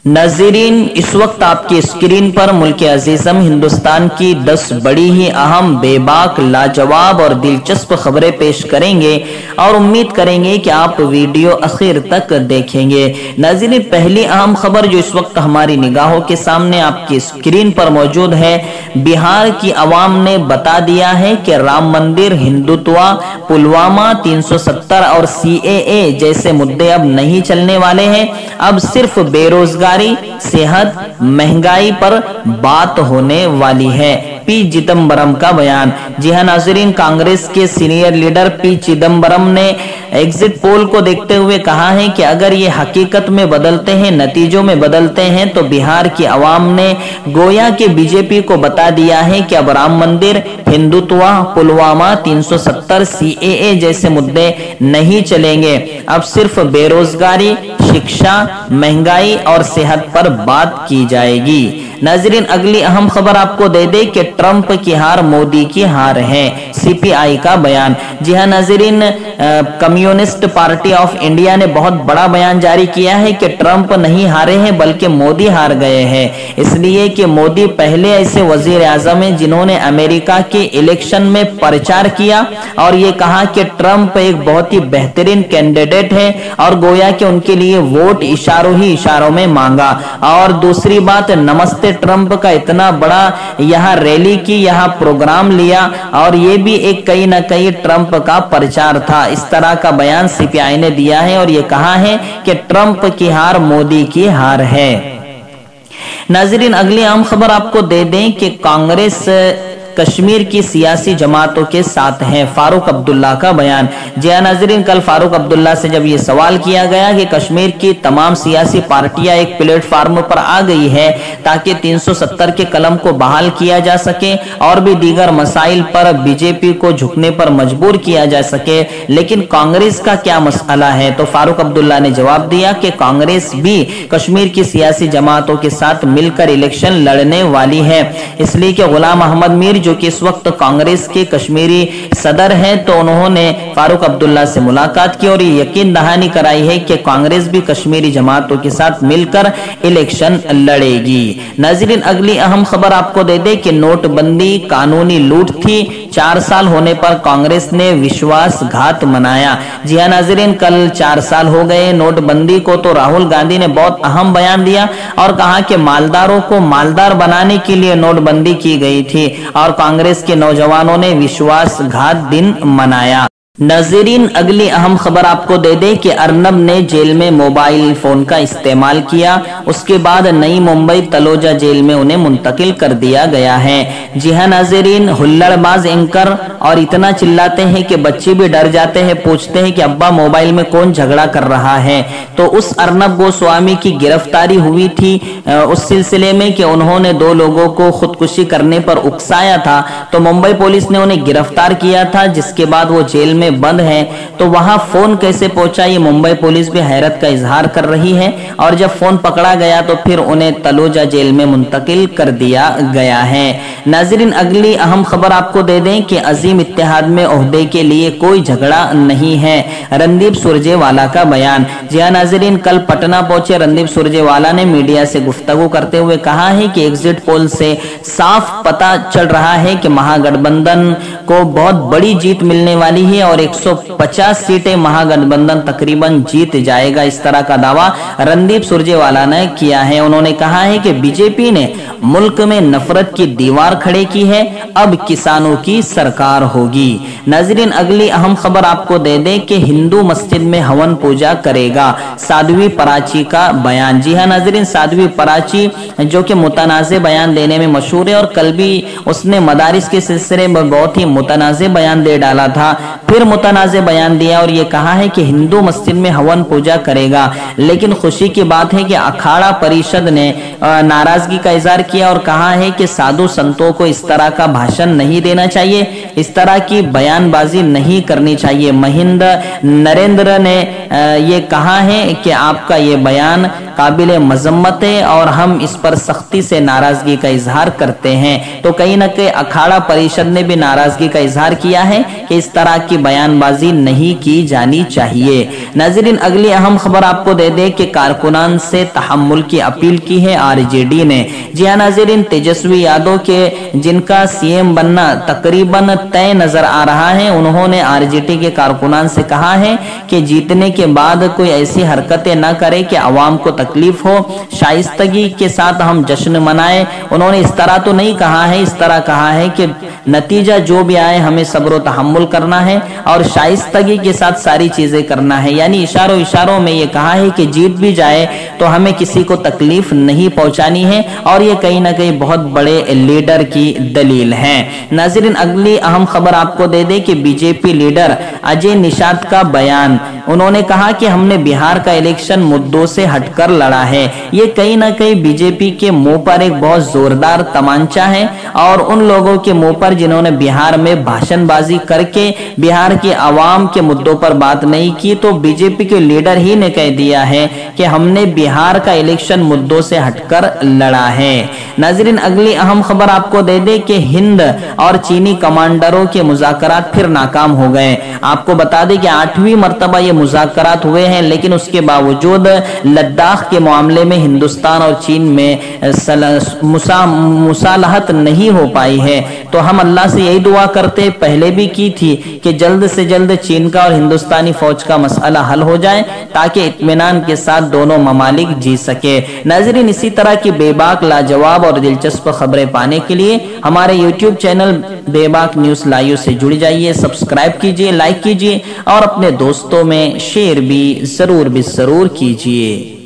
नाज़रीन, इस वक्त आपकी स्क्रीन पर मुल्क अजीज़म हिंदुस्तान की 10 बड़ी ही अहम, बेबाक, लाजवाब और दिलचस्प खबरें पेश करेंगे और उम्मीद करेंगे कि आप वीडियो आखिर तक देखेंगे। नाज़रीन, पहली अहम खबर जो इस वक्त हमारी निगाहों के सामने आपकी स्क्रीन पर मौजूद है, बिहार की आवाम ने बता दिया है कि राम मंदिर, हिंदुत्व, पुलवामा, 370 और CAA जैसे मुद्दे अब नहीं चलने वाले हैं। अब सिर्फ बेरोजगारी, सेहत, महंगाई पर बात होने वाली है। पी चिदम्बरम का बयान। जी हां नाज़रीन, कांग्रेस के सीनियर लीडर पी चिदम्बरम ने एग्जिट पोल को देखते हुए कहा है कि अगर ये हकीकत में बदलते हैं, नतीजों में बदलते हैं, तो बिहार की आवाम ने गोया के बीजेपी को बता दिया है कि अब राम मंदिर, हिंदुत्व, पुलवामा, 370, CAA जैसे मुद्दे नहीं चलेंगे। अब सिर्फ बेरोजगारी, शिक्षा, महंगाई और सेहत पर बात की जाएगी। नाज़रीन, अगली अहम खबर आपको दे दे कि ट्रंप की हार मोदी की हार है। CPI का बयान। जी हां नाज़रीन, कम्युनिस्ट पार्टी ऑफ इंडिया ने बहुत बड़ा बयान जारी किया है कि ट्रंप नहीं हारे हैं बल्कि मोदी हार गए हैं। इसलिए कि मोदी पहले ऐसे वजीर आजम हैं जिन्होंने अमेरिका के इलेक्शन में प्रचार किया और ये कहा कि ट्रंप एक बहुत ही बेहतरीन कैंडिडेट है और गोया कि उनके लिए वोट इशारों ही इशारों में मांगा। और दूसरी बात, नमस्ते ट्रंप का इतना बड़ा यहाँ रैली की, यहाँ प्रोग्राम लिया और ये भी एक कहीं ना कहीं ट्रंप का प्रचार था। इस तरह का बयान CPI ने दिया है और ये कहा है कि ट्रंप की हार मोदी की हार है। नाज़रीन, अगली अहम खबर आपको दे दें कि कांग्रेस कश्मीर की सियासी जमातों के साथ हैं। फारूक अब्दुल्ला का बयान। जी हां नाज़रीन, कल फारूक अब्दुल्ला से जब ये सवाल किया गया कि कश्मीर की तमाम सियासी पार्टियां एक प्लेटफार्म पर आ गई है ताकि 370 के कलम को बहाल किया जा सके और भी दीगर मसाइल पर बीजेपी को झुकने पर मजबूर किया जा सके, लेकिन कांग्रेस का क्या मसला है, तो फारूक अब्दुल्ला ने जवाब दिया कि कांग्रेस भी कश्मीर की सियासी जमातों के साथ मिलकर इलेक्शन लड़ने वाली है। इसलिए कि गुलाम अहमद मीर जो कि इस वक्त कांग्रेस के कश्मीरी सदर हैं, तो उन्होंने फारूक अब्दुल्ला से मुलाकात की और ये यकीन दहानी कराई है कि कांग्रेस भी कश्मीरी जमातों के साथ मिलकर इलेक्शन लड़ेगी। नाज़रीन, अगली अहम खबर आपको दे दे कि नोटबंदी कानूनी लूट थी, 4 साल होने पर कांग्रेस ने विश्वासघात मनाया। जी हां नाज़रीन, कल 4 साल हो गए नोटबंदी को, तो राहुल गांधी ने बहुत अहम बयान दिया और कहा कि मालदारों को मालदार बनाने के लिए नोटबंदी की गई थी और कांग्रेस के नौजवानों ने विश्वासघात दिन मनाया। नाज़रीन, अगली अहम खबर आपको दे दे कि अर्नब ने जेल में मोबाइल फोन का इस्तेमाल किया, उसके बाद नई मुंबई तलोजा जेल में उन्हें मुंतकिल कर दिया गया है। जी हां नाज़रीन, हुल्लड़बाज एंकर और इतना चिल्लाते हैं कि बच्चे भी डर जाते हैं, पूछते हैं कि अब्बा मोबाइल में कौन झगड़ा कर रहा है। तो उस अर्नब गोस्वामी की गिरफ्तारी हुई थी उस सिलसिले में कि उन्होंने 2 लोगों को खुदकुशी करने पर उकसाया था, तो मुंबई पुलिस ने उन्हें गिरफ्तार किया था, जिसके बाद वो जेल में बंद है। तो वहां फोन कैसे पहुंचा, ये मुंबई पुलिस भी हैरत का इजहार कर रही है और जब फोन पकड़ा गया तो फिर उन्हें तलोजा जेल में मुंतकिल कर दिया गया है। नाज़रीन, अगली अहम खबर आपको दे दें कि अजीम इत्तेहाद में ओहदे के लिए कोई झगड़ा नहीं है। रणदीप सुरजेवाला का बयान। जी हां नाज़रीन, कल पटना पहुंचे रणदीप सुरजेवाला ने मीडिया से गुफ्तगू करते हुए कहा है कि एग्जिट पोल से साफ पता चल रहा है कि महागठबंधन को बहुत बड़ी जीत मिलने वाली है और 150 सीटें महागठबंधन तकरीबन जीत जाएगा। इस तरह का दावा रणदीप सुरजेवाला ने किया है। उन्होंने कहा है कि बीजेपी ने मुल्क में नफरत की दीवार खड़ी की है, अब किसानों की सरकार होगी। नाज़रीन, अगली अहम खबर आपको दे दें कि हिंदू मस्जिद में हवन पूजा करेगा। साध्वी पराची का बयान। जी हां नाज़रीन, साध्वी पराची जो कि मुतनाज़े बयान देने में मशहूर है और कल भी उसने मदारिस के सिलसिले में बहुत ही मुतनाज़े बयान दे डाला था, फिर मुतनाज़े बयान दिया और ये कहा है कि हिंदू मस्जिद में हवन पूजा करेगा। लेकिन खुशी की बात है कि अखाड़ा परिषद ने नाराजगी का इजहार किया और कहा है कि साधु संतों को इस तरह का भाषण नहीं देना चाहिए, इस तरह की बयानबाजी नहीं करनी चाहिए। महिंद्र नरेंद्र ने ये कहा है कि आपका ये बयान काबिल मजम्मत है और हम इस पर सख्ती से नाराजगी का इजहार करते हैं। तो कहीं ना कहीं अखाड़ा परिषद ने भी नाराजगी का इजहार किया है कि इस तरह की बयानबाजी नहीं की जानी चाहिए। नाज़रीन, अगली अहम खबर आपको दे दे कि कारकुनान से तहम्मुल की अपील की है आरजेडी ने। जी हाँ नाज़रीन, तेजस्वी यादव के जिनका सीएम बनना तकरीबन तय नजर आ रहा है, उन्होंने आरजेडी के कारकुनान से कहा है कि जीतने के बाद कोई ऐसी हरकतें न करे कि अवाम को तकलीफ हो, शाइस्तगी के साथ हम जश्न मनाएं। उन्होंने इस तरह तो नहीं कहा है, इस तरह कहा है कि नतीजा जो भी आए हमें सब्र व तहम्मुल करना है और शाइस्तगी के साथ सारी चीजें करना है। यानी इशारों में ये कहा है कि जीत भी जाए तो हमें किसी को तकलीफ नहीं पहुंचानी है और ये कहीं ना कहीं बहुत बड़े लीडर की दलील है। नाज़रीन, अगली अहम खबर आपको दे दे कि बीजेपी लीडर अजय निषाद का बयान। उन्होंने कहा कि हमने बिहार का इलेक्शन मुद्दों से हटकर लड़ा है। ये कहीं ना कहीं बीजेपी के मुंह पर एक बहुत जोरदार तमांचा है और उन लोगों के मुंह पर जिन्होंने बिहार में भाषणबाजी करके बिहार के अवाम के मुद्दों पर बात नहीं की, तो बीजेपी के लीडर ही ने कह दिया है कि हमने बिहार का इलेक्शन मुद्दों से हटकर लड़ा है। नाज़रीन, अगली अहम खबर आपको दे दे कि हिंद और चीनी कमांडरों के मुज़ाकरात फिर नाकाम हो गए। आपको बता दें कि 8वीं मर्तबा ये मुज़ाकरात हुए हैं, लेकिन उसके बावजूद लद्दाख के मामले में हिंदुस्तान और चीन में मुसालहत नहीं हो पाई है। तो हम अल्लाह से यही दुआ करते, पहले भी की थी, कि जल्द से जल्द चीन का और हिंदुस्तानी फौज का मसला हल हो जाए ताकि इत्मीनान के साथ दोनों ममालिक जी सके। नाज़रीन, इसी तरह की बेबाक, लाजवाब और दिलचस्प खबरें पाने के लिए हमारे YouTube चैनल बेबाक न्यूज़ लाइव से जुड़ जाइए, सब्सक्राइब कीजिए, लाइक कीजिए और अपने दोस्तों में शेयर भी जरूर कीजिए।